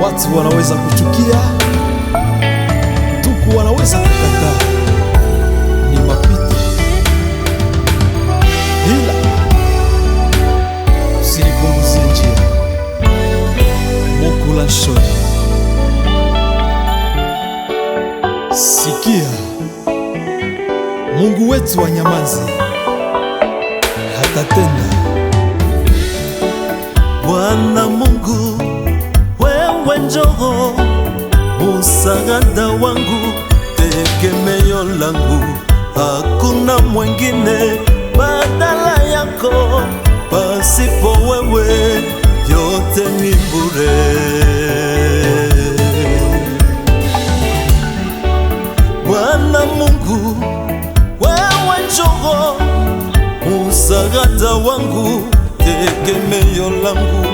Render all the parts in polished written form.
Watu wanaweza kuchukia, ndugu wanaweza kukataa, ni mapito, ila usinipunguzie njia. Mukula Shoni. Sikia, Mungu wetu wa nyamanzi hatatenda. Bwana Mungu, wewe njoo, msaada wangu, tegemeo langu, hakuna mwingine badala yako. Pasipo wewe yote ni bure. Bwana Mungu, wewe njoo, msaada wangu, tegemeo langu,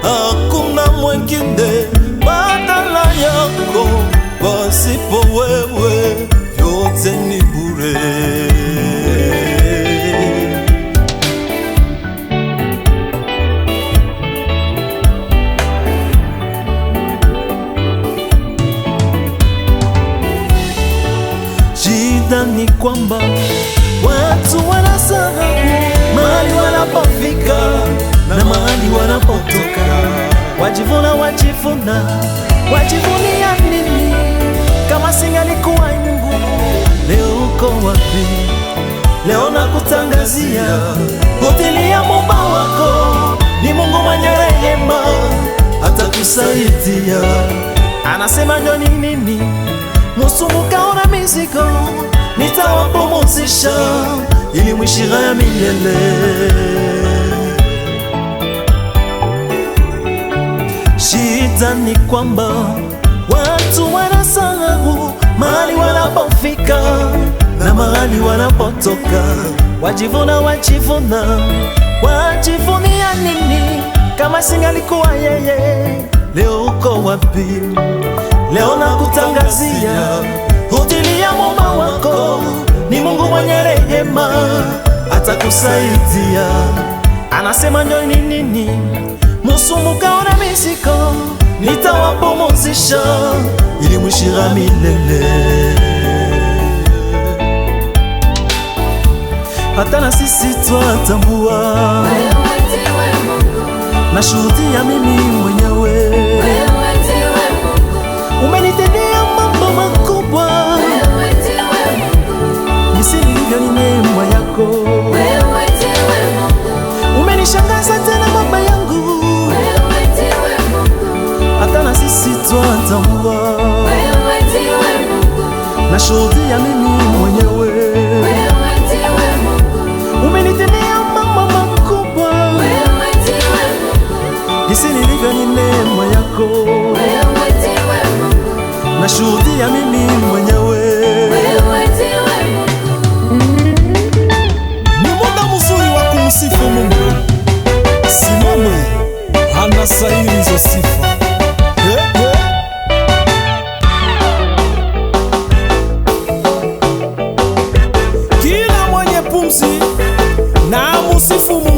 hakuna mwingine badala yako. Pasipo wewe yote ni bure. Shida ni kwamba watu wanasahau mahali wanapofika na mahali wanapotoka. Wajivunia nini kama singalikuwa Mungu? Leo uko wapi? Leo nakutangazia, hutilia Muumba wako, ni Mungu mwenye rehema, atakusaidia. Anasema ndio nini? Musumuka ona mizigo, nitawapumzisha ili mwishi raha milele. Shida ni kwamba watu wanasahau mahali wanapofika na mahali wanapotoka. Wajivunia nini kama singalikuwa yeye? Leo uko wapi? Leo nakutangazia, hutilia Muumba wako, ni Mungu mwenye rehema, atakusaidia. Anasema ndio nini? Musumuka ona mizigo, nitawapumzisha ili mwishi raha milele. Hata na sisi twatambua, nashuhudia mimi mwenyewe, umenitendea mambo makubwa, jinsi nilivyo ni neema yako. Umenishangaza tena baba yangu, hata na sisi twatambua, nashuhudia mimi mwenyewe, umenitendea mambo makubwa, jinsi nilivyo ni neema yako. Nashuhudia mimi mwenyewe. Ni muda mzuri wa kumsifu Mungu. Simama, anastahili hizo sifa. Kila mwenye pumzi na musifu Mungu.